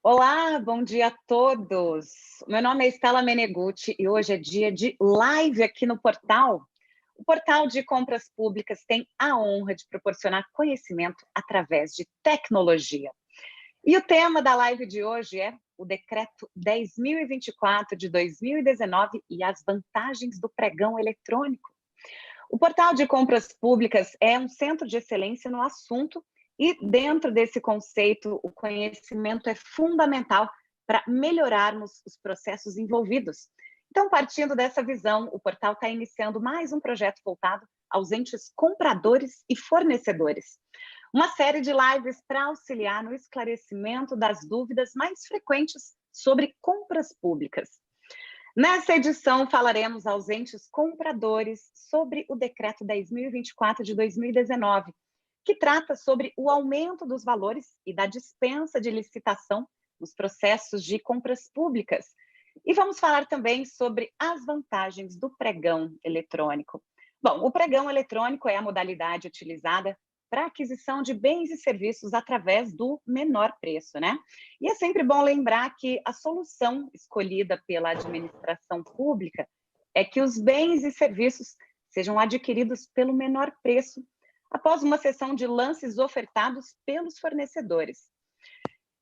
Olá, bom dia a todos. Meu nome é Estela Menegutti e hoje é dia de live aqui no portal. O portal de compras públicas tem a honra de proporcionar conhecimento através de tecnologia. E o tema da live de hoje é o Decreto 10.024 de 2019 e as vantagens do pregão eletrônico. O portal de compras públicas é um centro de excelência no assunto e, dentro desse conceito, o conhecimento é fundamental para melhorarmos os processos envolvidos. Então, partindo dessa visão, o portal está iniciando mais um projeto voltado aos entes compradores e fornecedores. Uma série de lives para auxiliar no esclarecimento das dúvidas mais frequentes sobre compras públicas. Nessa edição, falaremos aos entes compradores sobre o Decreto 10.024 de 2019, que trata sobre o aumento dos valores e da dispensa de licitação nos processos de compras públicas. E vamos falar também sobre as vantagens do pregão eletrônico. Bom, o pregão eletrônico é a modalidade utilizada para aquisição de bens e serviços através do menor preço, né? E é sempre bom lembrar que a solução escolhida pela administração pública é que os bens e serviços sejam adquiridos pelo menor preço, após uma sessão de lances ofertados pelos fornecedores.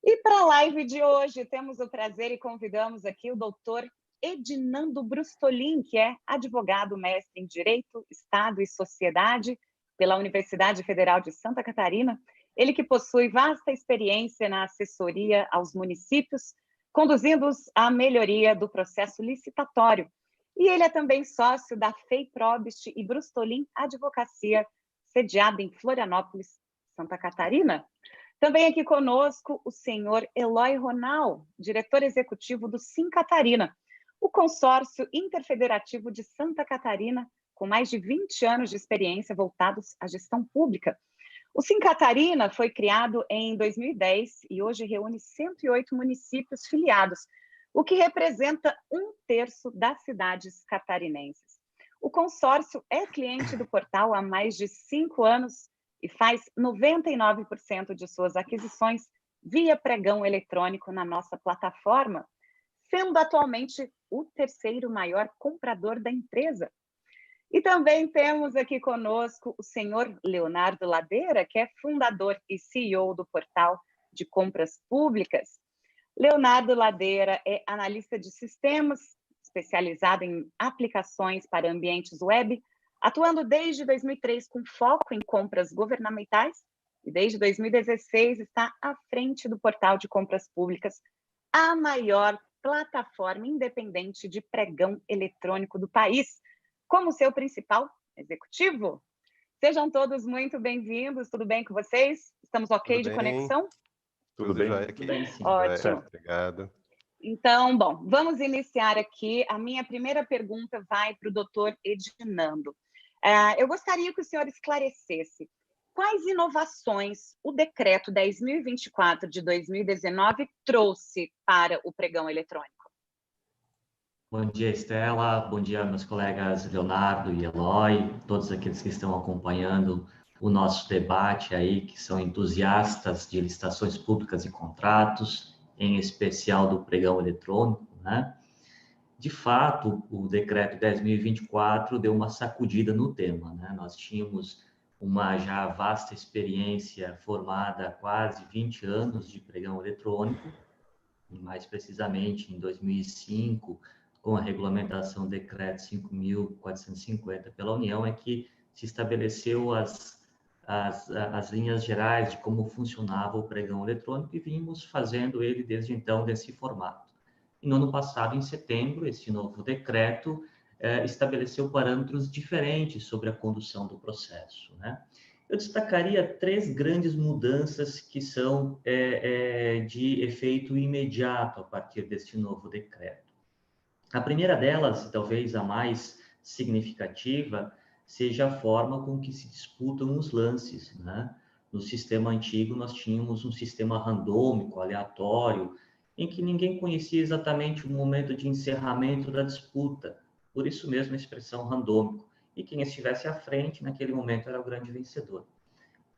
E para a live de hoje, temos o prazer e convidamos aqui o doutor Edinando Brustolin, que é advogado mestre em Direito, Estado e Sociedade pela Universidade Federal de Santa Catarina. Ele que possui vasta experiência na assessoria aos municípios, conduzindo-os à melhoria do processo licitatório. E ele é também sócio da Fei Probst e Brustolin Advocacia, sediada em Florianópolis, Santa Catarina. Também aqui conosco o senhor Eloy Ronal, diretor executivo do Sim Catarina, o consórcio interfederativo de Santa Catarina, com mais de 20 anos de experiência voltados à gestão pública. O Sim Catarina foi criado em 2010 e hoje reúne 108 municípios filiados, o que representa 1/3 das cidades catarinenses. O consórcio é cliente do portal há mais de 5 anos e faz 99% de suas aquisições via pregão eletrônico na nossa plataforma, sendo atualmente o 3º maior comprador da empresa. E também temos aqui conosco o senhor Leonardo Ladeira, que é fundador e CEO do portal de compras públicas. Leonardo Ladeira é analista de sistemas, especializado em aplicações para ambientes web, atuando desde 2003 com foco em compras governamentais e desde 2016 está à frente do portal de compras públicas, a maior plataforma independente de pregão eletrônico do país, como seu principal executivo. Sejam todos muito bem-vindos, tudo bem com vocês? Estamos ok de conexão? Tudo bem aqui. Tudo bem, sim. Ótimo. Obrigado. Então, bom, vamos iniciar aqui. A minha primeira pergunta vai para o doutor Edinando. Eu gostaria que o senhor esclarecesse quais inovações o Decreto 10.024 de 2019 trouxe para o pregão eletrônico. Bom dia, Estela. Bom dia, meus colegas Leonardo e Eloy, todos aqueles que estão acompanhando o nosso debate aí, que são entusiastas de licitações públicas e contratos, em especial do pregão eletrônico, né? De fato, o decreto 10.024 deu uma sacudida no tema, né? Nós tínhamos uma já vasta experiência formada há quase 20 anos de pregão eletrônico, e mais precisamente em 2005, com a regulamentação decreto 5.450 pela União, é que se estabeleceu as linhas gerais de como funcionava o pregão eletrônico e vimos fazendo ele desde então desse formato. E no ano passado, em setembro, esse novo decreto estabeleceu parâmetros diferentes sobre a condução do processo, né? Eu destacaria 3 grandes mudanças que são de efeito imediato a partir deste novo decreto. A primeira delas, talvez a mais significativa, seja a forma com que se disputam os lances, né? No sistema antigo, nós tínhamos um sistema randômico, aleatório, em que ninguém conhecia exatamente o momento de encerramento da disputa. Por isso mesmo a expressão randômico. E quem estivesse à frente, naquele momento, era o grande vencedor.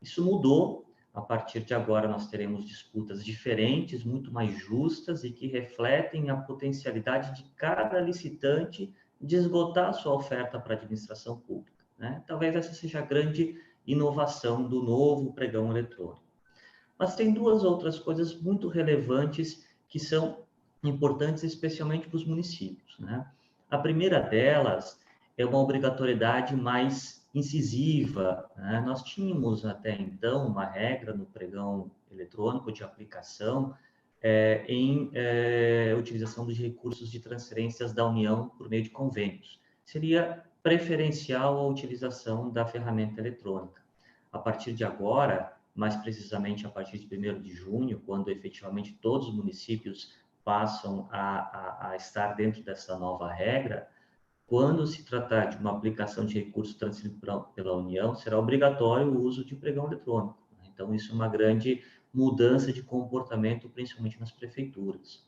Isso mudou A partir de agora, nós teremos disputas diferentes, muito mais justas e que refletem a potencialidade de cada licitante de esgotar a sua oferta para a administração pública, né? Talvez essa seja a grande inovação do novo pregão eletrônico. Mas tem duas outras coisas muito relevantes que são importantes, especialmente para os municípios, né? A primeira delas é uma obrigatoriedade mais incisiva, né? Nós tínhamos até então uma regra no pregão eletrônico de aplicação em utilização dos recursos de transferências da União por meio de convênios. Seria preferencial a utilização da ferramenta eletrônica. A partir de agora, mais precisamente a partir de 1º de junho, quando efetivamente todos os municípios passam a estar dentro dessa nova regra, quando se tratar de uma aplicação de recursos transferidos pela União, será obrigatório o uso de pregão eletrônico. Então, isso é uma grande mudança de comportamento, principalmente nas prefeituras.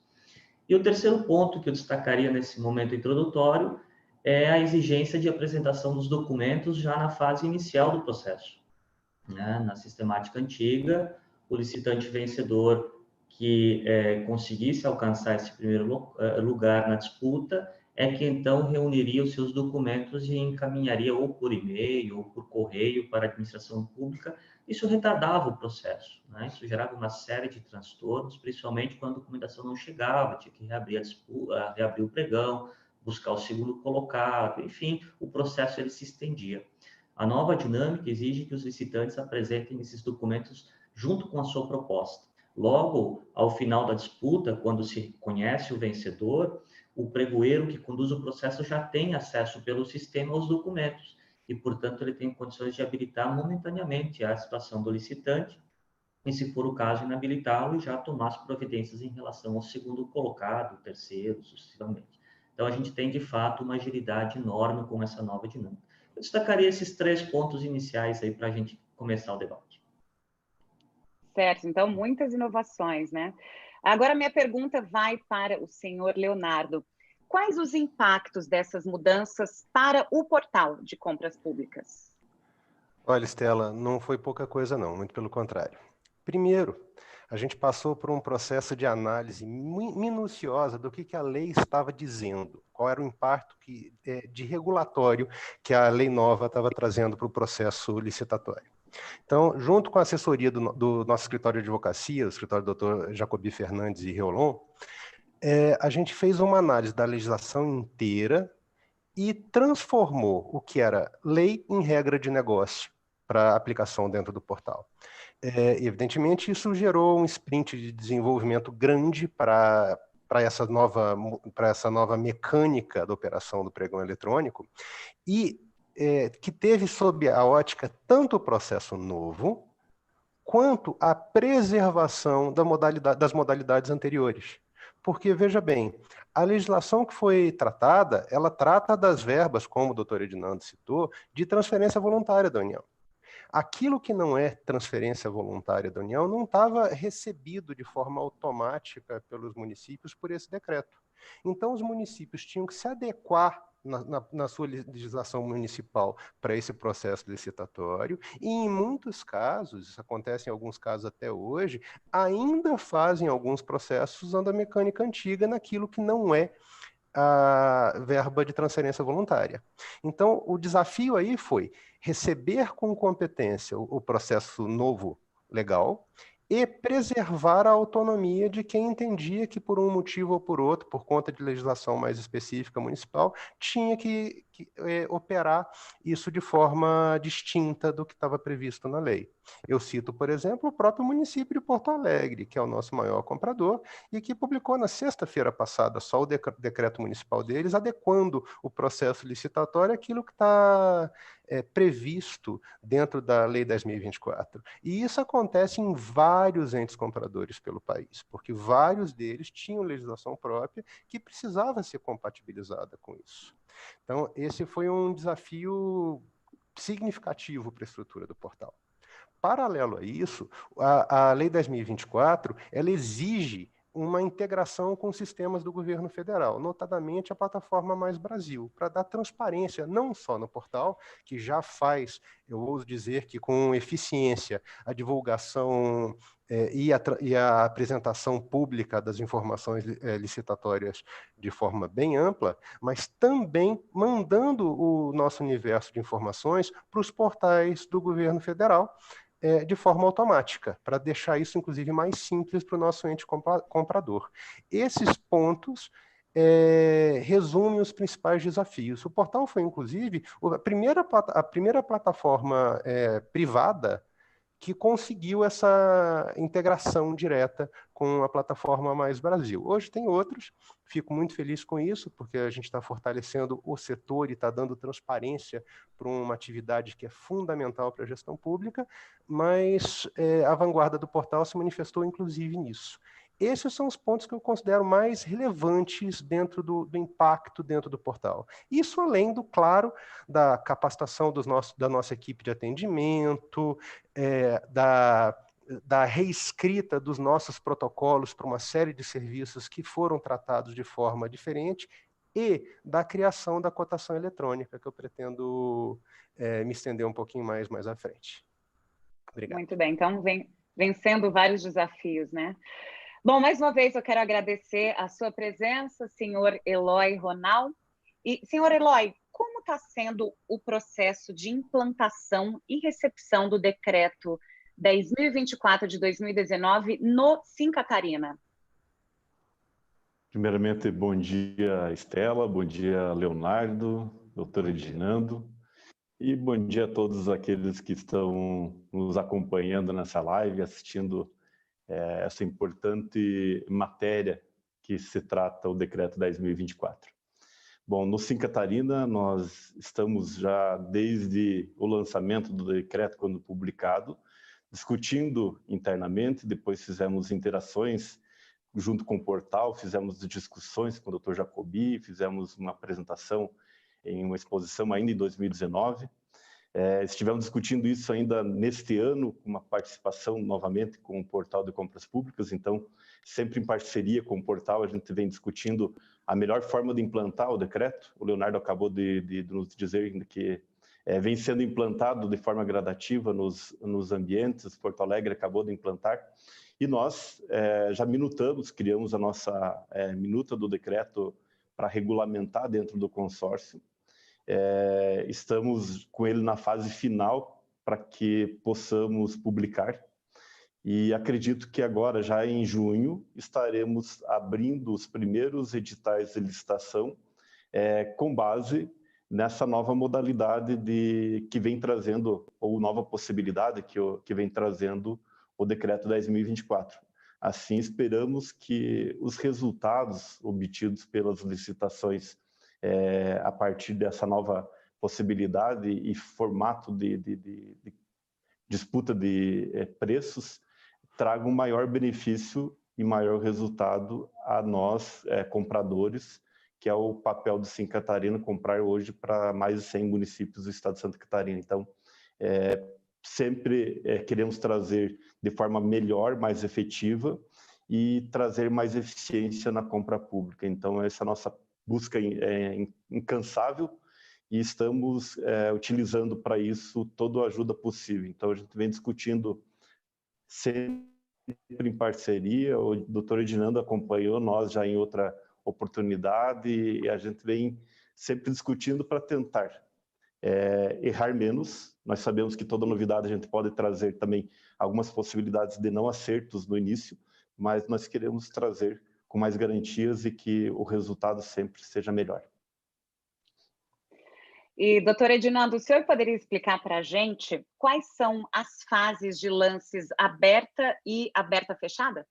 E o terceiro ponto que eu destacaria nesse momento introdutório é a exigência de apresentação dos documentos já na fase inicial do processo, né? Na sistemática antiga, o licitante vencedor que conseguisse alcançar esse primeiro lugar na disputa é que então reuniria os seus documentos e encaminharia ou por e-mail ou por correio para a administração pública. Isso retardava o processo, né? Isso gerava uma série de transtornos, principalmente quando a documentação não chegava, tinha que reabrir a disputa, reabrir o pregão, buscar o segundo colocado, enfim, o processo ele se estendia. A nova dinâmica exige que os licitantes apresentem esses documentos junto com a sua proposta. Logo, ao final da disputa, quando se conhece o vencedor, o pregoeiro que conduz o processo já tem acesso pelo sistema aos documentos e, portanto, ele tem condições de habilitar momentaneamente a situação do licitante e, se for o caso, inabilitá-lo e já tomar as providências em relação ao segundo colocado, terceiro, sucessivamente. Então, a gente tem, de fato, uma agilidade enorme com essa nova dinâmica. Eu destacaria esses 3 pontos iniciais aí para a gente começar o debate. Certo, então muitas inovações, né? Agora minha pergunta vai para o senhor Leonardo. Quais os impactos dessas mudanças para o portal de compras públicas? Olha, Estela, não foi pouca coisa não, muito pelo contrário. Primeiro, a gente passou por um processo de análise minuciosa do que a lei estava dizendo, qual era o impacto de regulatório que a lei nova estava trazendo para o processo licitatório. Então, junto com a assessoria do nosso escritório de advocacia, o escritório do Dr. Jacobi Fernandes e Reolon, a gente fez uma análise da legislação inteira e transformou o que era lei em regra de negócio para aplicação dentro do portal. Evidentemente, isso gerou um sprint de desenvolvimento grande para essa nova mecânica da operação do pregão eletrônico e que teve sob a ótica tanto o processo novo quanto a preservação das modalidades anteriores. Porque, veja bem, a legislação que foi tratada, ela trata das verbas, como o doutor Edinando citou, de transferência voluntária da União. Aquilo que não é transferência voluntária da União não estava recebido de forma automática pelos municípios por esse decreto. Então, os municípios tinham que se adequar na sua legislação municipal para esse processo licitatório e, em muitos casos, isso acontece em alguns casos até hoje, ainda fazem alguns processos usando a mecânica antiga naquilo que não é a verba de transferência voluntária. Então, o desafio aí foi receber com competência o processo novo legal e preservar a autonomia de quem entendia que, por um motivo ou por outro, por conta de legislação mais específica municipal, tinha que operar isso de forma distinta do que estava previsto na lei. Eu cito, por exemplo, o próprio município de Porto Alegre, que é o nosso maior comprador, e que publicou na sexta-feira passada só o decreto municipal deles, adequando o processo licitatório àquilo que está previsto dentro da Lei 10.024. E isso acontece em vários entes compradores pelo país, porque vários deles tinham legislação própria que precisava ser compatibilizada com isso. Então, esse foi um desafio significativo para a estrutura do portal. Paralelo a isso, a Lei 10.024, ela exige uma integração com sistemas do governo federal, notadamente a plataforma Mais Brasil, para dar transparência não só no portal, que já faz, eu ouso dizer que com eficiência, a divulgação e a apresentação pública das informações licitatórias de forma bem ampla, mas também mandando o nosso universo de informações para os portais do governo federal, de forma automática, para deixar isso, inclusive, mais simples para o nosso ente comprador. Esses pontos resumem os principais desafios. O portal foi, inclusive, a primeira plataforma privada que conseguiu essa integração direta com a plataforma Mais Brasil. Hoje tem outros, fico muito feliz com isso, porque a gente está fortalecendo o setor e está dando transparência para uma atividade que é fundamental para a gestão pública, mas a vanguarda do portal se manifestou inclusive nisso. Esses são os pontos que eu considero mais relevantes dentro do impacto dentro do portal. Isso além do, claro, da capacitação da nossa equipe de atendimento, da reescrita dos nossos protocolos para uma série de serviços que foram tratados de forma diferente e da criação da cotação eletrônica, que eu pretendo me estender um pouquinho mais à frente. Obrigado. Muito bem, então vencendo vários desafios, né? Bom, mais uma vez eu quero agradecer a sua presença, senhor Eloy Ronald. E, senhor Eloy, como está sendo o processo de implantação e recepção do decreto 10.024 de 2019 no Sim Catarina? Primeiramente, bom dia, Estela, bom dia, Leonardo, doutor Edinando, e bom dia a todos aqueles que estão nos acompanhando nessa live, assistindo essa importante matéria que se trata o decreto 10.024. Bom, no Sim Catarina, nós estamos já desde o lançamento do decreto, quando publicado, discutindo internamente, depois fizemos interações junto com o portal, fizemos discussões com o Dr. Jacobi, fizemos uma apresentação em uma exposição ainda em 2019. Estivemos discutindo isso ainda neste ano, com uma participação novamente com o portal de compras públicas, então, sempre em parceria com o portal, a gente vem discutindo a melhor forma de implantar o decreto. O Leonardo acabou de nos dizer que vem sendo implantado de forma gradativa nos ambientes, Porto Alegre acabou de implantar, e nós já minutamos, criamos a nossa minuta do decreto para regulamentar dentro do consórcio. Estamos com ele na fase final para que possamos publicar, e acredito que agora, já em junho, estaremos abrindo os primeiros editais de licitação com base nessa nova modalidade que vem trazendo, ou nova possibilidade que vem trazendo o decreto 10.024. Assim, esperamos que os resultados obtidos pelas licitações a partir dessa nova possibilidade e formato de disputa de preços tragam um maior benefício e maior resultado a nós, compradores, que é o papel do Sim Catarina, comprar hoje para mais de 100 municípios do estado de Santa Catarina. Então, sempre queremos trazer de forma melhor, mais efetiva, e trazer mais eficiência na compra pública. Então, essa nossa busca incansável, e estamos utilizando para isso toda a ajuda possível. Então, a gente vem discutindo sempre em parceria, o doutor Edinando acompanhou nós já em outra oportunidade, e a gente vem sempre discutindo para tentar errar menos. Nós sabemos que toda novidade a gente pode trazer também algumas possibilidades de não acertos no início, mas nós queremos trazer com mais garantias e que o resultado sempre seja melhor. E, doutor Edinando, o senhor poderia explicar para a gente quais são as fases de lances aberta e aberta-fechada?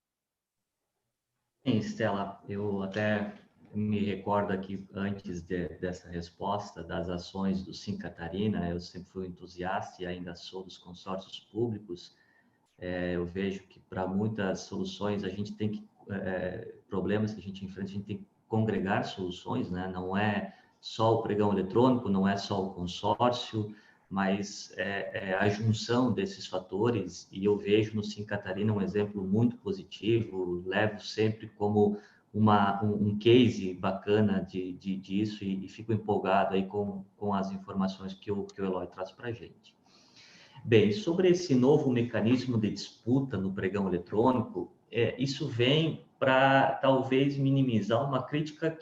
Sim, Estela, eu até me recordo aqui, antes dessa resposta, das ações do Sim Catarina. Eu sempre fui entusiasta e ainda sou dos consórcios públicos. Eu vejo que para muitas soluções a gente tem que, problemas que a gente enfrenta, a gente tem que congregar soluções, né? Não é só o pregão eletrônico, não é só o consórcio, mas a junção desses fatores, e eu vejo no Sim Catarina um exemplo muito positivo, levo sempre como um case bacana disso e fico empolgado aí com as informações que o Eloy traz para a gente. Bem, sobre esse novo mecanismo de disputa no pregão eletrônico, isso vem para talvez minimizar uma crítica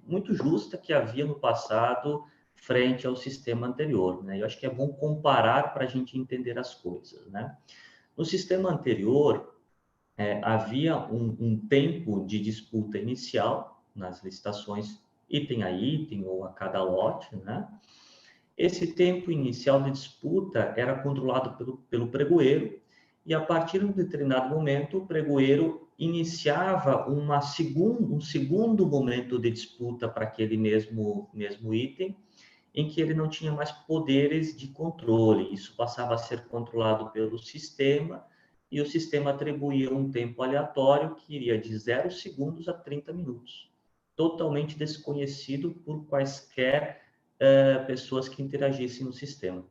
muito justa que havia no passado frente ao sistema anterior, né? Eu acho que é bom comparar para a gente entender as coisas, né? No sistema anterior, havia um tempo de disputa inicial nas licitações, item a item ou a cada lote, né? Esse tempo inicial de disputa era controlado pelo pregoeiro e, a partir de um determinado momento, o pregoeiro iniciava um segundo momento de disputa para aquele mesmo item, em que ele não tinha mais poderes de controle. Isso passava a ser controlado pelo sistema e o sistema atribuía um tempo aleatório que iria de 0 segundos a 30 minutos, totalmente desconhecido por quaisquer pessoas que interagissem no sistema,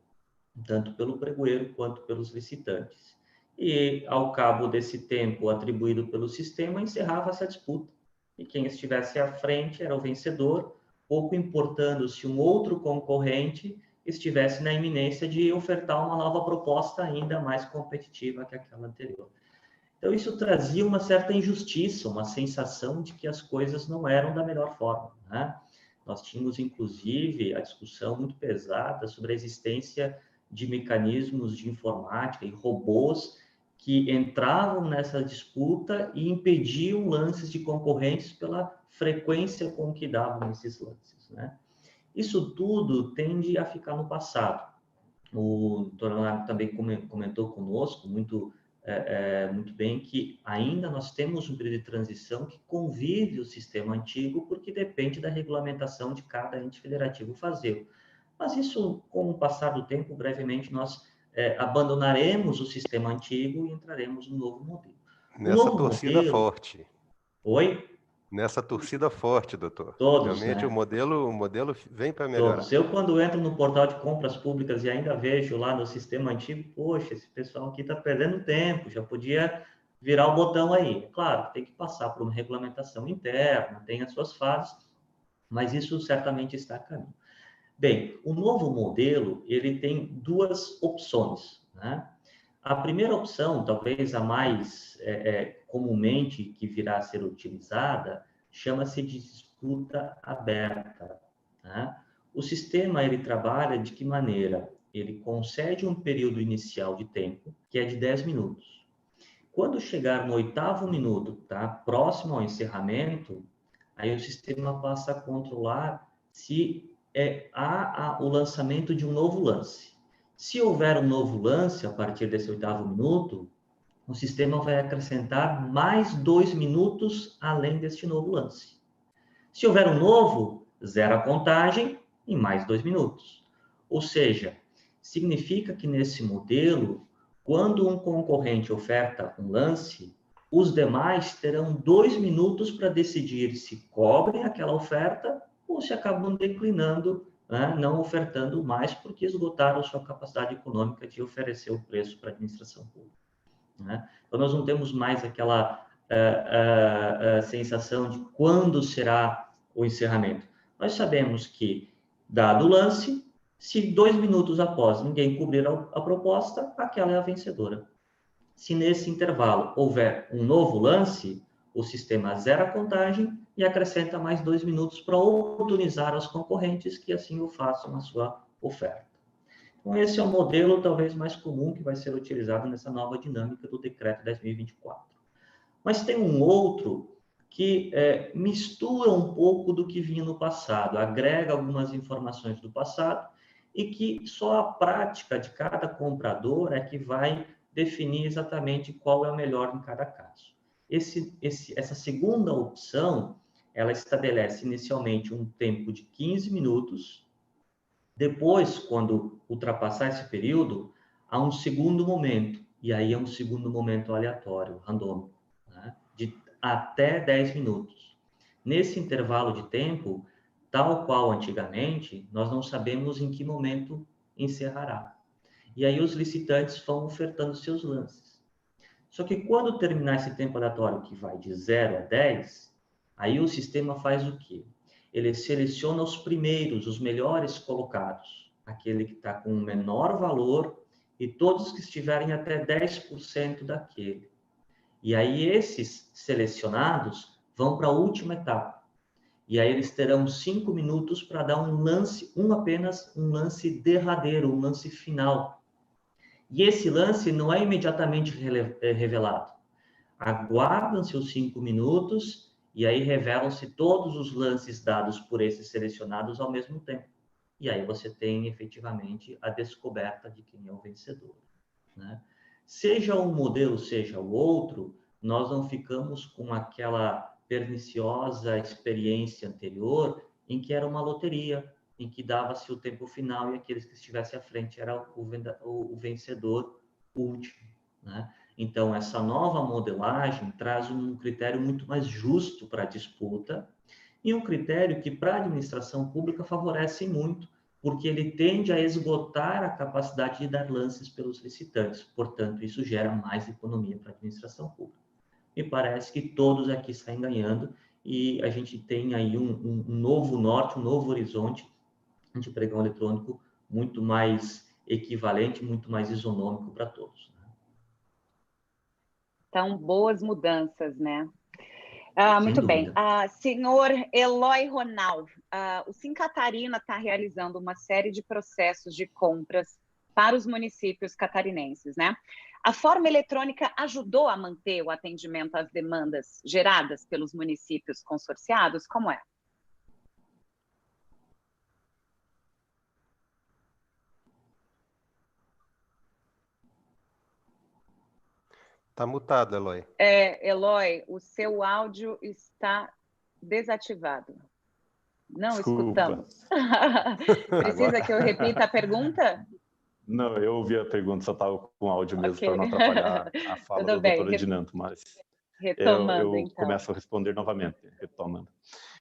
tanto pelo pregoeiro quanto pelos licitantes. E, ao cabo desse tempo atribuído pelo sistema, encerrava-se a disputa. E quem estivesse à frente era o vencedor, pouco importando se um outro concorrente estivesse na iminência de ofertar uma nova proposta ainda mais competitiva que aquela anterior. Então, isso trazia uma certa injustiça, uma sensação de que as coisas não eram da melhor forma, né? Nós tínhamos, inclusive, a discussão muito pesada sobre a existência de mecanismos de informática e robôs que entravam nessa disputa e impediam lances de concorrentes pela frequência com que davam esses lances, né? Isso tudo tende a ficar no passado. O Dr. Leonardo também comentou conosco muito bem que ainda nós temos um período de transição que convive o sistema antigo, porque depende da regulamentação de cada ente federativo fazê-lo. Mas isso, com o passar do tempo, brevemente nós abandonaremos o sistema antigo e entraremos no novo modelo. Nessa torcida forte. Oi? Nessa torcida forte, doutor. Todos, realmente, né? o modelo vem para melhorar. Todos. Eu, quando entro no portal de compras públicas e ainda vejo lá no sistema antigo, poxa, esse pessoal aqui está perdendo tempo, já podia virar o botão aí. Claro, tem que passar por uma regulamentação interna, tem as suas fases, mas isso certamente está a caminho. Bem, o novo modelo, ele tem duas opções, né? A primeira opção, talvez a mais comumente que virá a ser utilizada, chama-se de disputa aberta, né? O sistema, ele trabalha de que maneira? Ele concede um período inicial de tempo, que é de 10 minutos. Quando chegar no 8º minuto, tá, próximo ao encerramento, aí o sistema passa a controlar se há o lançamento de um novo lance. Se houver um novo lance a partir desse 8º minuto, o sistema vai acrescentar mais 2 minutos além deste novo lance. Se houver um novo, zera a contagem em mais 2 minutos. Ou seja, significa que nesse modelo, quando um concorrente oferta um lance, os demais terão 2 minutos para decidir se cobrem aquela oferta ou se acabam declinando, né, não ofertando mais porque esgotaram sua capacidade econômica de oferecer o preço para a administração pública, né? Então, nós não temos mais aquela sensação de quando será o encerramento. Nós sabemos que, dado o lance, se 2 minutos após ninguém cobrir a proposta, aquela é a vencedora. Se nesse intervalo houver um novo lance, o sistema zera a contagem e acrescenta mais 2 minutos para oportunizar aos concorrentes que assim o façam a sua oferta. Então, esse é o modelo talvez mais comum que vai ser utilizado nessa nova dinâmica do decreto 10.024. Mas tem um outro que mistura um pouco do que vinha no passado, agrega algumas informações do passado e que só a prática de cada comprador é que vai definir exatamente qual é o melhor em cada caso. Essa segunda opção, ela estabelece inicialmente um tempo de 15 minutos. Depois, quando ultrapassar esse período, há um segundo momento, e aí é um segundo momento aleatório, randômico, né, de até 10 minutos. Nesse intervalo de tempo, tal qual antigamente, nós não sabemos em que momento encerrará. E aí os licitantes vão ofertando seus lances. Só que quando terminar esse tempo aleatório, que vai de 0 a 10, aí o sistema faz o quê? Ele seleciona os primeiros, os melhores colocados, aquele que está com o menor valor e todos que estiverem até 10% daquele. E aí esses selecionados vão para a última etapa. E aí eles terão 5 minutos para dar um lance, apenas um lance derradeiro, um lance final. E esse lance não é imediatamente revelado. Aguardam-se os 5 minutos e aí revelam-se todos os lances dados por esses selecionados ao mesmo tempo. E aí você tem efetivamente a descoberta de quem é o vencedor, né? Seja um modelo, seja o outro, nós não ficamos com aquela perniciosa experiência anterior em que era uma loteria, em que dava-se o tempo final e aqueles que estivessem à frente era o vencedor último, né? Então, essa nova modelagem traz um critério muito mais justo para a disputa e um critério que, para a administração pública, favorece muito, porque ele tende a esgotar a capacidade de dar lances pelos licitantes. Portanto, isso gera mais economia para a administração pública. Me parece que todos aqui saem ganhando e a gente tem aí um novo norte, um novo horizonte de pregão eletrônico muito mais equivalente, muito mais isonômico para todos. Então, boas mudanças, né? Muito bem. Senhor Eloy Ronald, o Sim Catarina está realizando uma série de processos de compras para os municípios catarinenses, né? A forma eletrônica ajudou a manter o atendimento às demandas geradas pelos municípios consorciados? Como é? Está mutado, Eloy. Eloy, o seu áudio está desativado. Não Desculpa. Escutamos. Precisa que eu repita a pergunta? Não, eu ouvi a pergunta, só estava com áudio mesmo, para não atrapalhar a fala da doutora Edinanto, mas retomando, eu então. começo a responder novamente, retomando.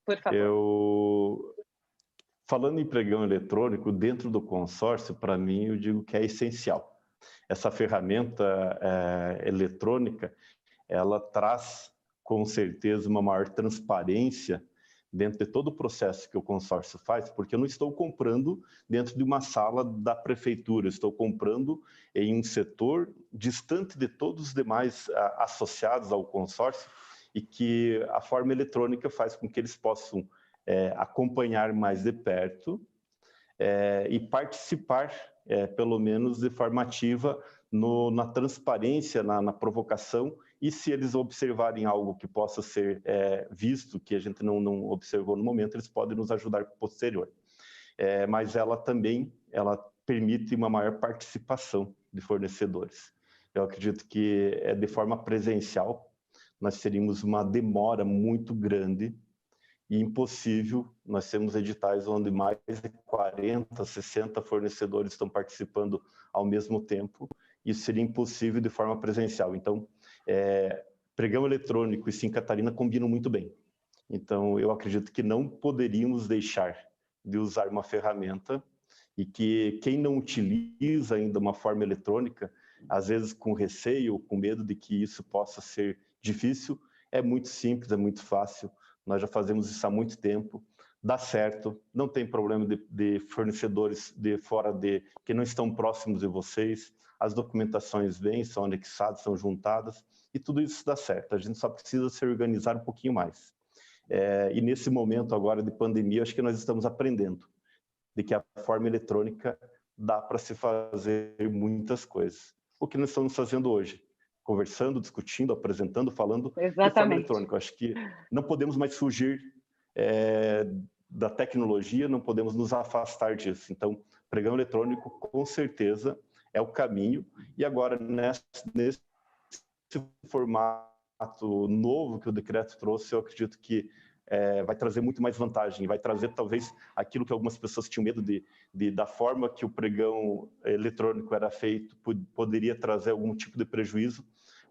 Por favor. Falando em pregão eletrônico, dentro do consórcio, para mim, eu digo que é essencial. Essa ferramenta eletrônica, ela traz, com certeza, uma maior transparência dentro de todo o processo que o consórcio faz, porque eu não estou comprando dentro de uma sala da prefeitura, estou comprando em um setor distante de todos os demais associados ao consórcio e que a forma eletrônica faz com que eles possam acompanhar mais de perto e participar, pelo menos de forma ativa, na transparência, na provocação, e se eles observarem algo que possa ser visto, que a gente não observou no momento, eles podem nos ajudar posterior. Mas ela também permite uma maior participação de fornecedores. Eu acredito que de forma presencial nós teríamos uma demora muito grande e impossível. Nós temos editais onde mais de 40, 60 fornecedores estão participando ao mesmo tempo. Isso seria impossível de forma presencial. Então, pregão eletrônico e Sim Catarina combinam muito bem. Então, eu acredito que não poderíamos deixar de usar uma ferramenta e que quem não utiliza ainda uma forma eletrônica, às vezes com receio, com medo de que isso possa ser difícil, é muito simples, é muito fácil. Nós já fazemos isso há muito tempo, dá certo, não tem problema de fornecedores de fora que não estão próximos de vocês, as documentações vêm, são anexadas, são juntadas, e tudo isso dá certo. A gente só precisa se organizar um pouquinho mais. E nesse momento agora de pandemia, acho que nós estamos aprendendo de que a forma eletrônica dá para se fazer muitas coisas. O que nós estamos fazendo hoje? Conversando, discutindo, apresentando, falando de forma eletrônica. Eu acho que não podemos mais fugir da tecnologia, não podemos nos afastar disso. Então, pregão eletrônico, com certeza, é o caminho. E agora, nesse formato novo que o decreto trouxe, eu acredito que vai trazer muito mais vantagem, vai trazer talvez aquilo que algumas pessoas tinham medo da forma que o pregão eletrônico era feito, poderia trazer algum tipo de prejuízo,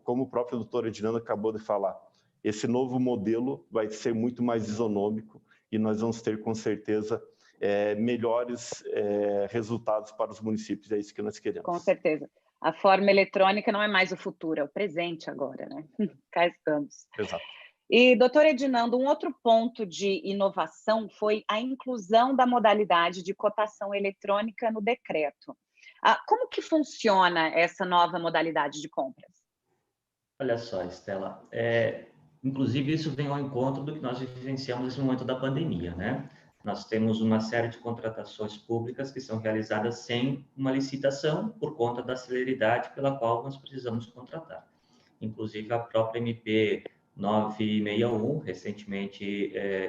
como o próprio doutor Edinando acabou de falar. Esse novo modelo vai ser muito mais isonômico e nós vamos ter, com certeza, melhores resultados para os municípios. É isso que nós queremos. Com certeza. A forma eletrônica não é mais o futuro, é o presente agora, né? Cá estamos. Exato. E, doutor Edinando, um outro ponto de inovação foi a inclusão da modalidade de cotação eletrônica no decreto. Como que funciona essa nova modalidade de compras? Olha só, Estela, inclusive isso vem ao encontro do que nós vivenciamos nesse momento da pandemia, né? Nós temos uma série de contratações públicas que são realizadas sem uma licitação por conta da celeridade pela qual nós precisamos contratar. Inclusive a própria MP 961, recentemente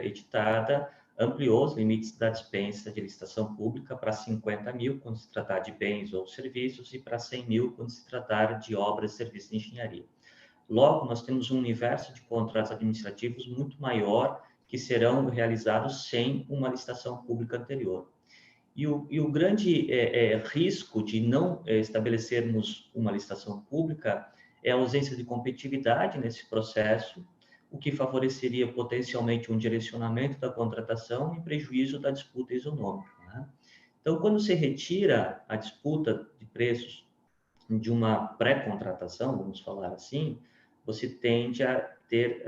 editada, ampliou os limites da dispensa de licitação pública para 50 mil quando se tratar de bens ou serviços e para 100 mil quando se tratar de obras e serviços de engenharia. Logo, nós temos um universo de contratos administrativos muito maior que serão realizados sem uma licitação pública anterior. E o grande risco de não estabelecermos uma licitação pública é a ausência de competitividade nesse processo, o que favoreceria potencialmente um direcionamento da contratação em prejuízo da disputa isonômica, né? Então, quando se retira a disputa de preços de uma pré-contratação, vamos falar assim, você tende a ter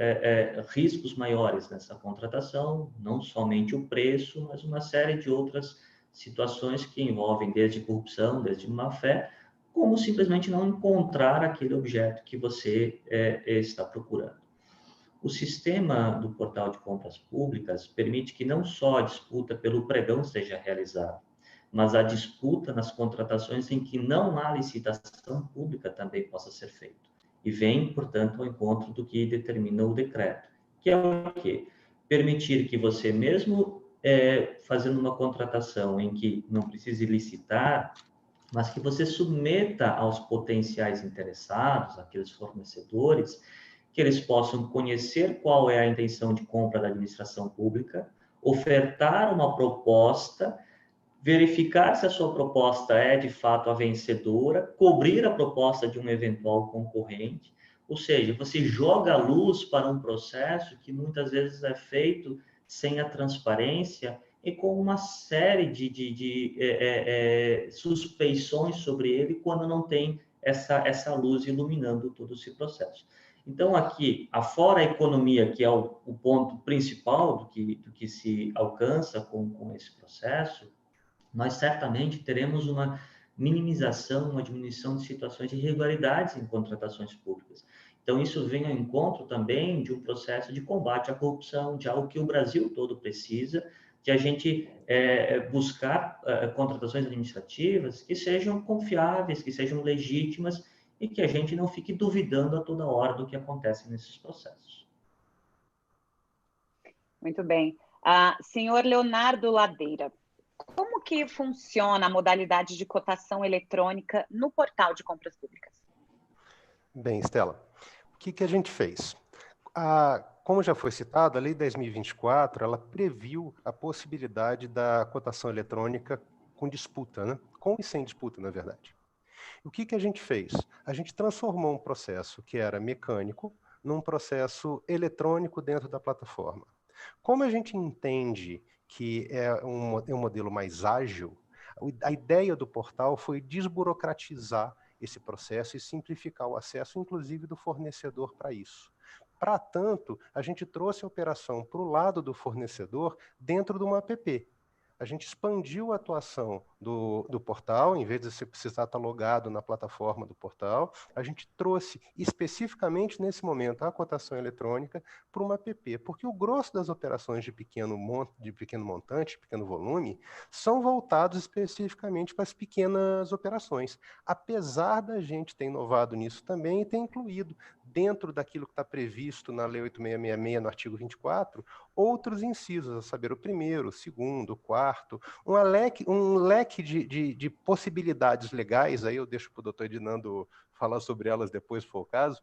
riscos maiores nessa contratação, não somente o preço, mas uma série de outras situações que envolvem desde corrupção, desde má-fé, como simplesmente não encontrar aquele objeto que você está procurando. O sistema do portal de compras públicas permite que não só a disputa pelo pregão seja realizada, mas a disputa nas contratações em que não há licitação pública também possa ser feita. E vem, portanto, ao encontro do que determina o decreto, que é o quê? Permitir que você, mesmo fazendo uma contratação em que não precise licitar, mas que você submeta aos potenciais interessados, aqueles fornecedores, que eles possam conhecer qual é a intenção de compra da administração pública, ofertar uma proposta, verificar se a sua proposta é de fato a vencedora, cobrir a proposta de um eventual concorrente, ou seja, você joga a luz para um processo que muitas vezes é feito sem a transparência e com uma série de suspeições sobre ele quando não tem essa luz iluminando todo esse processo. Então, aqui, afora a economia, que é o ponto principal do que se alcança com esse processo, nós certamente teremos uma minimização, uma diminuição de situações de irregularidades em contratações públicas. Então, isso vem ao encontro também de um processo de combate à corrupção, de algo que o Brasil todo precisa, de a gente buscar contratações administrativas que sejam confiáveis, que sejam legítimas e que a gente não fique duvidando a toda hora do que acontece nesses processos. Muito bem. Senhor Leonardo Ladeira, como que funciona a modalidade de cotação eletrônica no portal de compras públicas? Bem, Estela, o que a gente fez? Como já foi citado, a Lei 10.024, ela previu a possibilidade da cotação eletrônica com disputa, né? Com e sem disputa, na verdade. O que a gente fez? A gente transformou um processo que era mecânico num processo eletrônico dentro da plataforma. Como a gente entende que é um modelo mais ágil, a ideia do portal foi desburocratizar esse processo e simplificar o acesso, inclusive, do fornecedor para isso. Para tanto, a gente trouxe a operação para o lado do fornecedor dentro de uma app. A gente expandiu a atuação do portal, em vez de você precisar estar logado na plataforma do portal, a gente trouxe especificamente nesse momento a cotação eletrônica para uma app, porque o grosso das operações de pequeno montante, pequeno volume, são voltados especificamente para as pequenas operações. Apesar da gente ter inovado nisso também e ter incluído dentro daquilo que está previsto na Lei 8666, no artigo 24, outros incisos, a saber, o primeiro, o segundo, o quarto, um leque de possibilidades legais, aí eu deixo para o doutor Edinando falar sobre elas depois, se for o caso,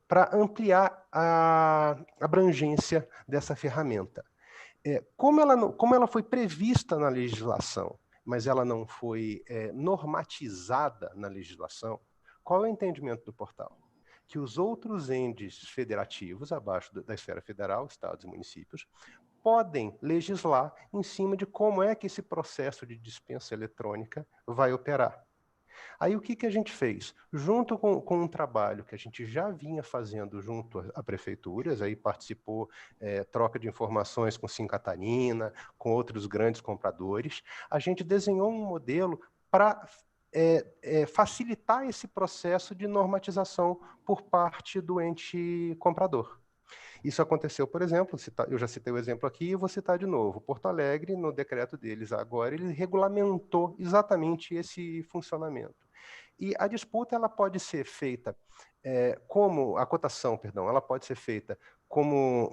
para ampliar a abrangência dessa ferramenta. Como ela foi prevista na legislação, mas ela não foi normatizada na legislação, qual é o entendimento do portal? Que os outros entes federativos, abaixo da esfera federal, estados e municípios, podem legislar em cima de como é que esse processo de dispensa eletrônica vai operar. Aí o que a gente fez? Junto com um trabalho que a gente já vinha fazendo junto a prefeituras, aí participou troca de informações com Sim Catarina, com outros grandes compradores, a gente desenhou um modelo para facilitar esse processo de normatização por parte do ente comprador. Isso aconteceu, por exemplo, eu já citei o exemplo aqui e vou citar de novo. Porto Alegre, no decreto deles agora, ele regulamentou exatamente esse funcionamento. E a disputa ela pode ser feita a cotação, perdão, ela pode ser feita como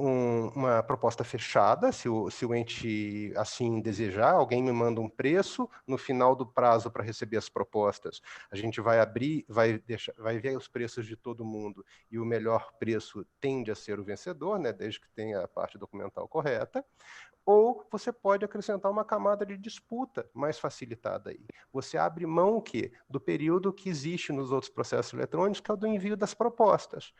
uma proposta fechada, se o ente assim desejar, alguém me manda um preço, no final do prazo para receber as propostas, a gente vai abrir, vai ver os preços de todo mundo, e o melhor preço tende a ser o vencedor, né, desde que tenha a parte documental correta. Ou você pode acrescentar uma camada de disputa mais facilitada aí. Você abre mão do período que existe nos outros processos eletrônicos, que é o do envio das propostas.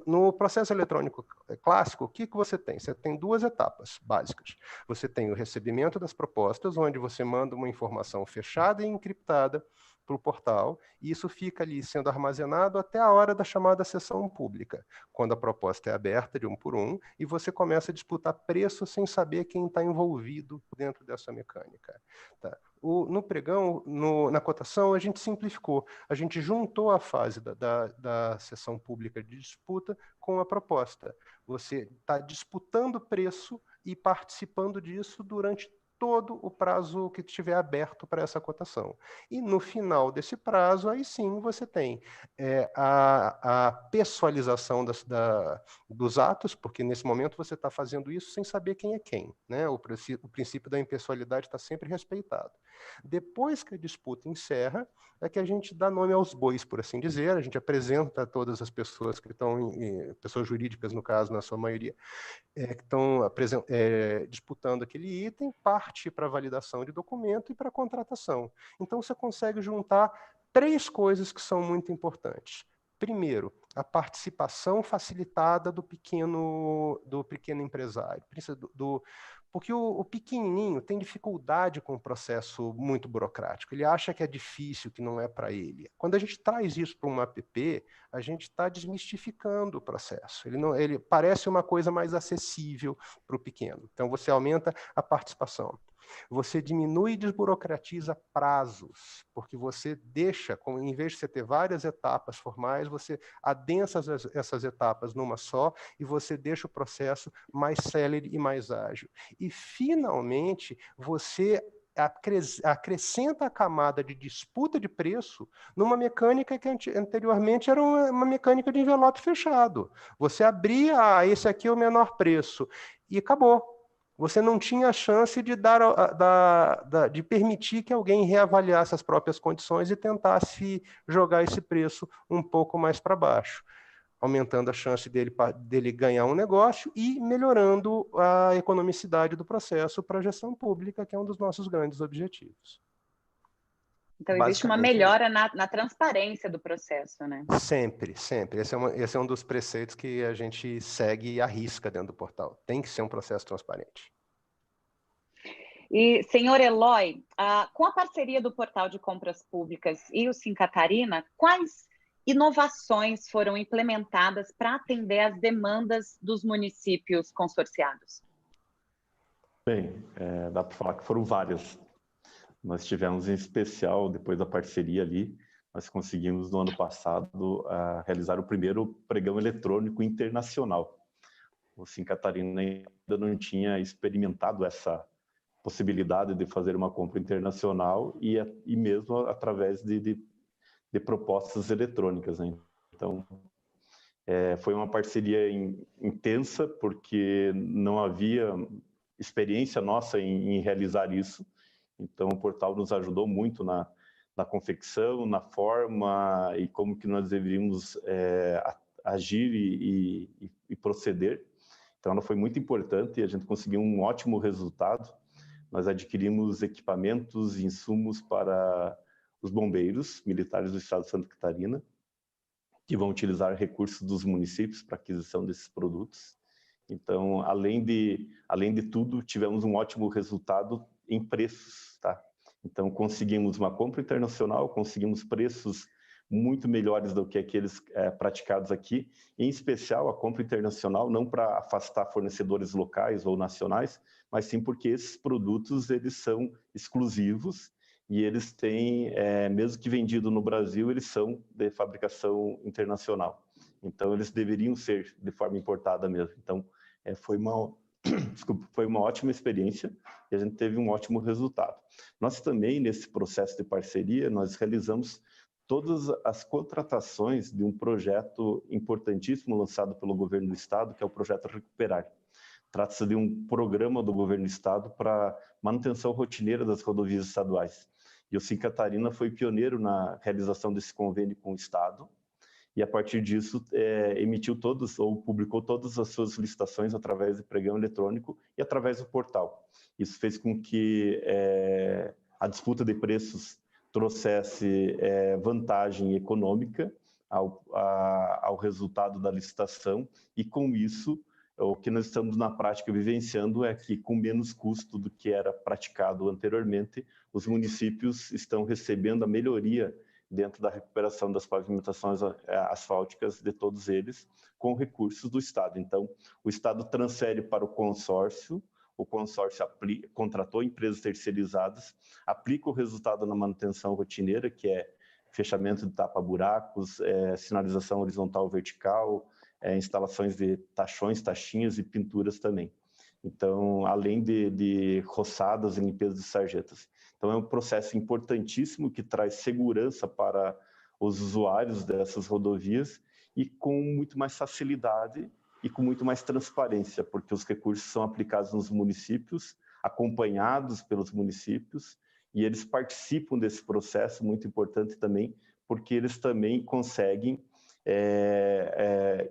No processo eletrônico clássico, o que você tem? Você tem duas etapas básicas. Você tem o recebimento das propostas, onde você manda uma informação fechada e encriptada para o portal, e isso fica ali sendo armazenado até a hora da chamada sessão pública, quando a proposta é aberta de um por um, e você começa a disputar preço sem saber quem está envolvido dentro dessa mecânica. Tá? No pregão, na cotação, a gente simplificou. A gente juntou a fase da sessão pública de disputa com a proposta. Você está disputando preço e participando disso durante todo o prazo que estiver aberto para essa cotação. E no final desse prazo, aí sim você tem a pessoalização dos atos, porque nesse momento você está fazendo isso sem saber quem é quem, né? O princípio da impessoalidade está sempre respeitado. Depois que a disputa encerra, é que a gente dá nome aos bois, por assim dizer, a gente apresenta todas as pessoas que estão, pessoas jurídicas no caso, na sua maioria, que estão disputando aquele item, parte para validação de documento e para contratação. Então, você consegue juntar 3 coisas que são muito importantes. Primeiro, a participação facilitada do pequeno empresário, porque o pequenininho tem dificuldade com o processo muito burocrático. Ele acha que é difícil, que não é para ele. Quando a gente traz isso para um app, a gente está desmistificando o processo. Ele parece uma coisa mais acessível para o pequeno. Então, você aumenta a participação. Você diminui e desburocratiza prazos, porque você deixa, em vez de você ter várias etapas formais, você adensa essas etapas numa só e você deixa o processo mais célere e mais ágil. E, finalmente, você acrescenta a camada de disputa de preço numa mecânica que anteriormente era uma mecânica de envelope fechado. Você abria, esse aqui é o menor preço, e acabou. Você não tinha a chance de permitir que alguém reavaliasse as próprias condições e tentasse jogar esse preço um pouco mais para baixo, aumentando a chance dele ganhar um negócio e melhorando a economicidade do processo para a gestão pública, que é um dos nossos grandes objetivos. Então, existe uma melhora na transparência do processo, né? Sempre, sempre. Esse é um dos preceitos que a gente segue e arrisca dentro do portal. Tem que ser um processo transparente. E, senhor Eloy, com a parceria do Portal de Compras Públicas e o Sim Catarina, quais inovações foram implementadas para atender às demandas dos municípios consorciados? Bem, dá para falar que foram várias. Nós tivemos, em especial, depois da parceria ali, nós conseguimos, no ano passado, realizar o primeiro pregão eletrônico internacional. O Sim Catarina ainda não tinha experimentado essa possibilidade de fazer uma compra internacional e mesmo através de propostas eletrônicas, né? Então, foi uma parceria intensa, porque não havia experiência nossa em realizar isso. Então, o portal nos ajudou muito na confecção, na forma e como que nós deveríamos agir e proceder. Então, ela foi muito importante e a gente conseguiu um ótimo resultado. Nós adquirimos equipamentos e insumos para os bombeiros militares do estado de Santa Catarina, que vão utilizar recursos dos municípios para aquisição desses produtos. Então, além de tudo, tivemos um ótimo resultado em preços, tá? Então, conseguimos uma compra internacional, conseguimos preços muito melhores do que aqueles praticados aqui, em especial a compra internacional, não para afastar fornecedores locais ou nacionais, mas sim porque esses produtos eles são exclusivos e eles têm, mesmo que vendido no Brasil, eles são de fabricação internacional. Então, eles deveriam ser de forma importada mesmo. Então, foi uma ótima experiência e a gente teve um ótimo resultado. Nós também, nesse processo de parceria, nós realizamos todas as contratações de um projeto importantíssimo lançado pelo governo do estado, que é o projeto Recuperar. Trata-se de um programa do governo do estado para manutenção rotineira das rodovias estaduais. E o Sim Catarina foi pioneiro na realização desse convênio com o estado, e a partir disso emitiu todas ou publicou todas as suas licitações através de pregão eletrônico e através do portal. Isso fez com que a disputa de preços trouxesse vantagem econômica ao resultado da licitação, e com isso o que nós estamos na prática vivenciando é que, com menos custo do que era praticado anteriormente, os municípios estão recebendo a melhoria dentro da recuperação das pavimentações asfálticas de todos eles, com recursos do Estado. Então, o Estado transfere para o consórcio contratou empresas terceirizadas, aplica o resultado na manutenção rotineira, que é fechamento de tapa-buracos, sinalização horizontal vertical, instalações de tachões, taxinhas e pinturas também. Então, além de roçadas e limpeza de sarjetas. Então, é um processo importantíssimo que traz segurança para os usuários dessas rodovias e com muito mais facilidade e com muito mais transparência, porque os recursos são aplicados nos municípios, acompanhados pelos municípios, e eles participam desse processo, muito importante também, porque eles também conseguem,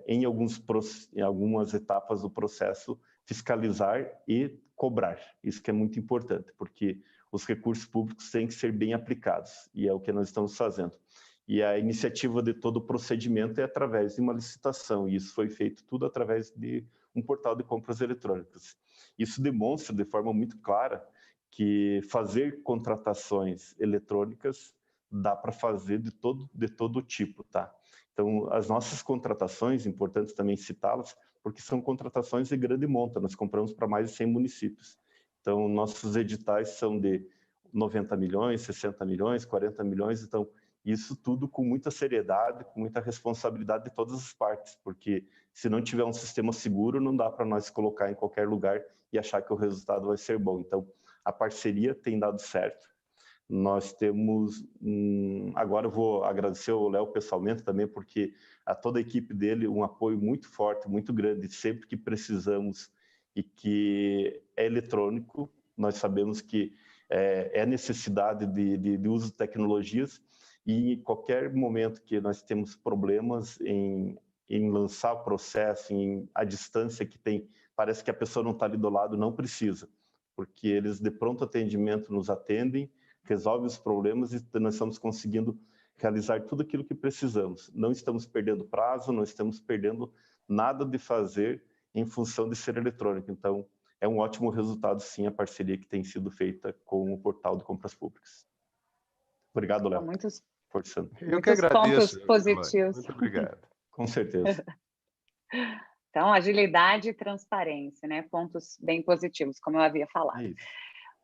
em algumas etapas do processo, fiscalizar e cobrar. Isso que é muito importante, porque os recursos públicos têm que ser bem aplicados, e é o que nós estamos fazendo. E a iniciativa de todo o procedimento é através de uma licitação, e isso foi feito tudo através de um portal de compras eletrônicas. Isso demonstra de forma muito clara que fazer contratações eletrônicas dá para fazer de todo tipo, tá? Então, as nossas contratações, importantes também citá-las, porque são contratações de grande monta, nós compramos para mais de 100 municípios. Então, nossos editais são de 90 milhões, 60 milhões, 40 milhões, então, isso tudo com muita seriedade, com muita responsabilidade de todas as partes, porque se não tiver um sistema seguro, não dá para nós colocar em qualquer lugar e achar que o resultado vai ser bom. Então, a parceria tem dado certo. Nós temos, agora eu vou agradecer ao Léo pessoalmente também, porque a toda a equipe dele um apoio muito forte, muito grande, sempre que precisamos, e que é eletrônico, nós sabemos que é necessidade de uso de tecnologias, e em qualquer momento que nós temos problemas em lançar o processo, a distância que tem, parece que a pessoa não está ali do lado, não precisa, porque eles de pronto atendimento nos atendem, resolvem os problemas e nós estamos conseguindo realizar tudo aquilo que precisamos. Não estamos perdendo prazo, não estamos perdendo nada de fazer em função de ser eletrônico. Então, é um ótimo resultado, sim, a parceria que tem sido feita com o portal de compras públicas. Obrigado, Léo. Muitos Eu que agradeço, pontos positivos. muito obrigado. Com certeza. Então, agilidade e transparência, né? Pontos bem positivos, como eu havia falado. É isso.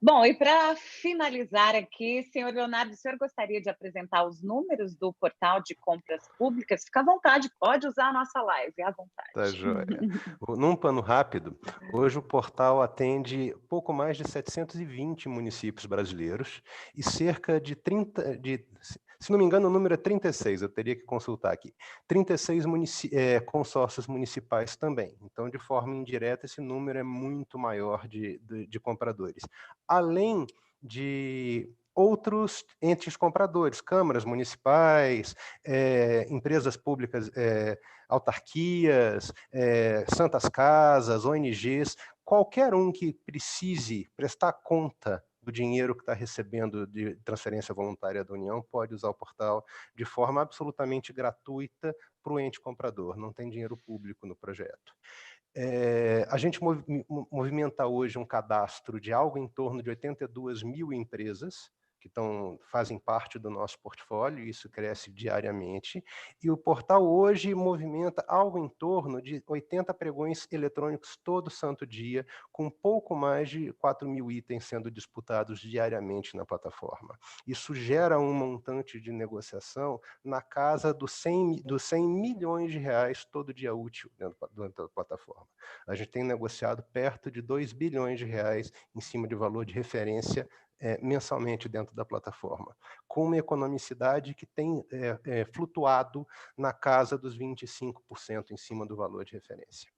Bom, e para finalizar aqui, senhor Leonardo, o senhor gostaria de apresentar os números do portal de compras públicas? Fica à vontade, pode usar a nossa live, à vontade. Tá joia. Num pano rápido, hoje o portal atende pouco mais de 720 municípios brasileiros e cerca de 30, se não me engano o número é 36, eu teria que consultar aqui, 36 consórcios municipais também. Então, de forma indireta, esse número é muito maior de compradores. Além de outros entes compradores, câmaras municipais, empresas públicas, autarquias, santas casas, ONGs, qualquer um que precise prestar conta do dinheiro que está recebendo de transferência voluntária da União pode usar o portal de forma absolutamente gratuita para o ente comprador, não tem dinheiro público no projeto. A gente movimenta hoje um cadastro de algo em torno de 82 mil empresas que fazem parte do nosso portfólio, isso cresce diariamente, e o portal hoje movimenta algo em torno de 80 pregões eletrônicos todo santo dia, com pouco mais de 4 mil itens sendo disputados diariamente na plataforma. Isso gera um montante de negociação na casa dos 100 milhões de reais todo dia útil dentro da plataforma. A gente tem negociado perto de 2 bilhões de reais em cima de valor de referência mensalmente dentro da plataforma, com uma economicidade que tem flutuado na casa dos 25% em cima do valor de referência.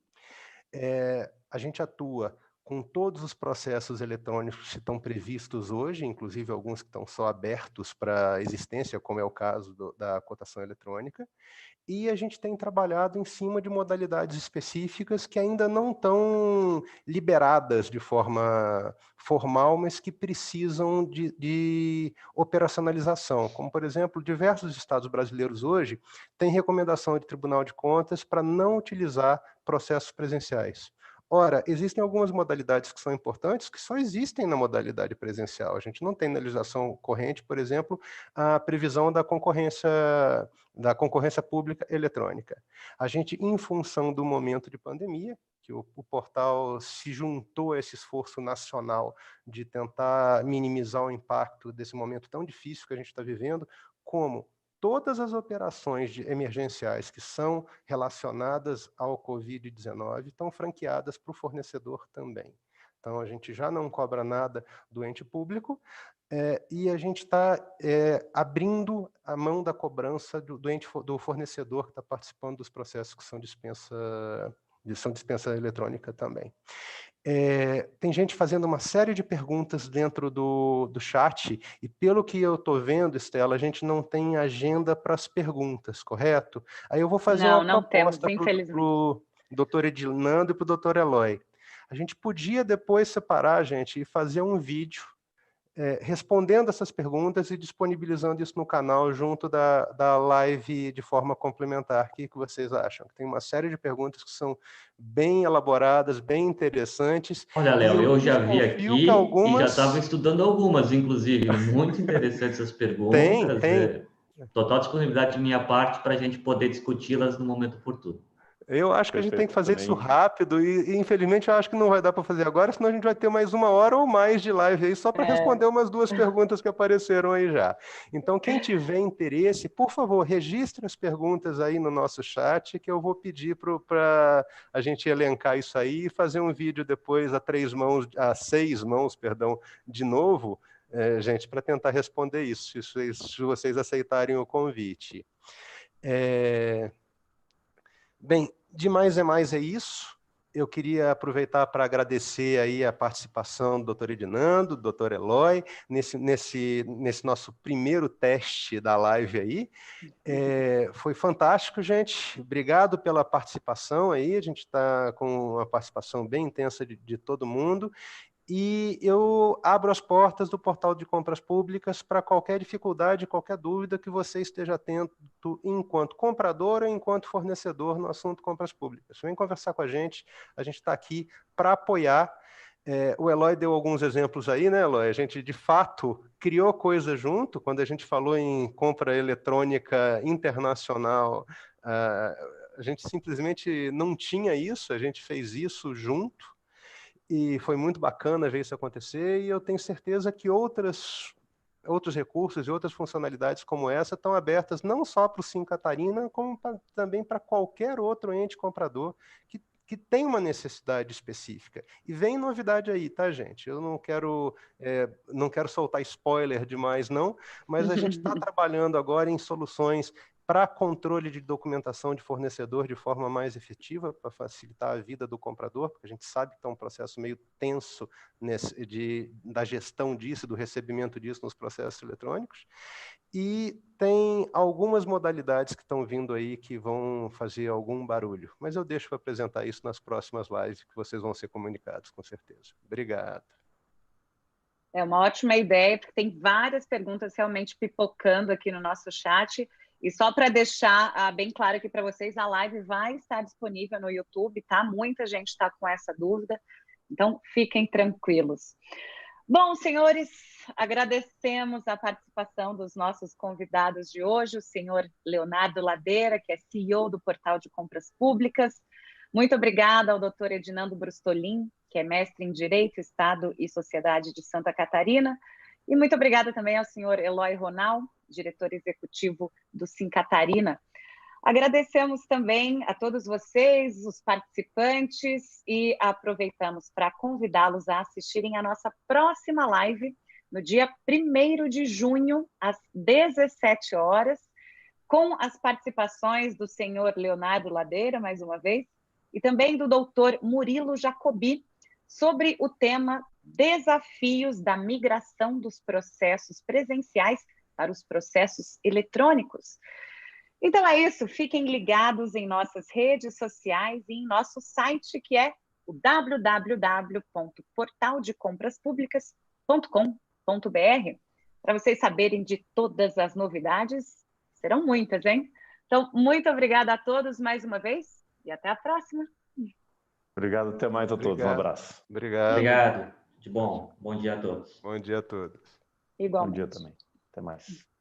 A gente atua com todos os processos eletrônicos que estão previstos hoje, inclusive alguns que estão só abertos para existência, como é o caso da cotação eletrônica, e a gente tem trabalhado em cima de modalidades específicas que ainda não estão liberadas de forma formal, mas que precisam de operacionalização. Como, por exemplo, diversos estados brasileiros hoje têm recomendação de Tribunal de Contas para não utilizar processos presenciais. Ora, existem algumas modalidades que são importantes que só existem na modalidade presencial. A gente não tem na legislação corrente, por exemplo, a previsão da concorrência pública eletrônica. A gente, em função do momento de pandemia, que o portal se juntou a esse esforço nacional de tentar minimizar o impacto desse momento tão difícil que a gente está vivendo, como todas as operações emergenciais que são relacionadas ao Covid-19 estão franqueadas para o fornecedor também. Então, a gente já não cobra nada do ente público e a gente está abrindo a mão da cobrança do fornecedor que está participando dos processos que são dispensa eletrônica também. Tem gente fazendo uma série de perguntas dentro do chat, e pelo que eu estou vendo, Estela, a gente não tem agenda para as perguntas, correto? Aí eu vou fazer uma proposta para o doutor Edinando e para o doutor Eloy. A gente podia depois separar, gente, e fazer um vídeo respondendo essas perguntas e disponibilizando isso no canal junto da live de forma complementar. O que vocês acham? Tem uma série de perguntas que são bem elaboradas, bem interessantes. Olha, Léo, eu já vi aqui e já estava estudando algumas, inclusive. Muito interessantes essas perguntas. Tem. Total disponibilidade de minha parte para a gente poder discuti-las no momento oportuno. Eu acho que a gente tem que fazer isso rápido e infelizmente eu acho que não vai dar para fazer agora, senão a gente vai ter mais 1 hora ou mais de live aí só para responder umas 2 perguntas que apareceram aí já. Então, quem tiver interesse, por favor, registre as perguntas aí no nosso chat, que eu vou pedir para a gente elencar isso aí e fazer um vídeo depois a 6 mãos, de novo, gente, para tentar responder isso, se vocês aceitarem o convite. Bem, de mais é mais é isso. Eu queria aproveitar para agradecer aí a participação do doutor Edinando, do doutor Eloy, nesse nosso primeiro teste da live aí. Foi fantástico, gente. Obrigado pela participação aí. A gente está com uma participação bem intensa de todo mundo. E eu abro as portas do portal de compras públicas para qualquer dificuldade, qualquer dúvida que você esteja atento enquanto comprador ou enquanto fornecedor no assunto compras públicas. Vem conversar com a gente está aqui para apoiar. O Eloy deu alguns exemplos aí, né, Eloy? A gente, de fato, criou coisa junto. Quando a gente falou em compra eletrônica internacional, a gente simplesmente não tinha isso, a gente fez isso junto. E foi muito bacana ver isso acontecer, e eu tenho certeza que outros recursos e outras funcionalidades como essa estão abertas não só para o Sim Catarina, como também para qualquer outro ente comprador que tem uma necessidade específica. E vem novidade aí, tá, gente? Eu não quero soltar spoiler demais, não, mas a gente está trabalhando agora em soluções para controle de documentação de fornecedor de forma mais efetiva, para facilitar a vida do comprador, porque a gente sabe que está um processo meio tenso da gestão disso, do recebimento disso nos processos eletrônicos. E tem algumas modalidades que estão vindo aí que vão fazer algum barulho, mas eu deixo para apresentar isso nas próximas lives, que vocês vão ser comunicados, com certeza. Obrigado. É uma ótima ideia, porque tem várias perguntas realmente pipocando aqui no nosso chat, E só para deixar bem claro aqui para vocês, a live vai estar disponível no YouTube, tá? Muita gente está com essa dúvida, então fiquem tranquilos. Bom, senhores, agradecemos a participação dos nossos convidados de hoje, o senhor Leonardo Ladeira, que é CEO do Portal de Compras Públicas. Muito obrigada ao doutor Edinando Brustolin, que é mestre em Direito, Estado e Sociedade de Santa Catarina. E muito obrigada também ao senhor Eloy Ronal, diretor executivo do Sincatarina. Agradecemos também a todos vocês, os participantes, e aproveitamos para convidá-los a assistirem a nossa próxima live, no dia 1º de junho, às 17 horas, com as participações do senhor Leonardo Ladeira, mais uma vez, e também do doutor Murilo Jacobi, sobre o tema Desafios da migração dos processos presenciais para os processos eletrônicos. Então é isso, fiquem ligados em nossas redes sociais e em nosso site, que é o www.portaldecompraspublicas.com.br, para vocês saberem de todas as novidades. Serão muitas, hein? Então, muito obrigada a todos mais uma vez e até a próxima. Obrigado, até mais a todos. Um abraço. Obrigado. Obrigado. De bom. Bom dia a todos. Bom dia a todos. Igualmente. Bom dia também. Até mais.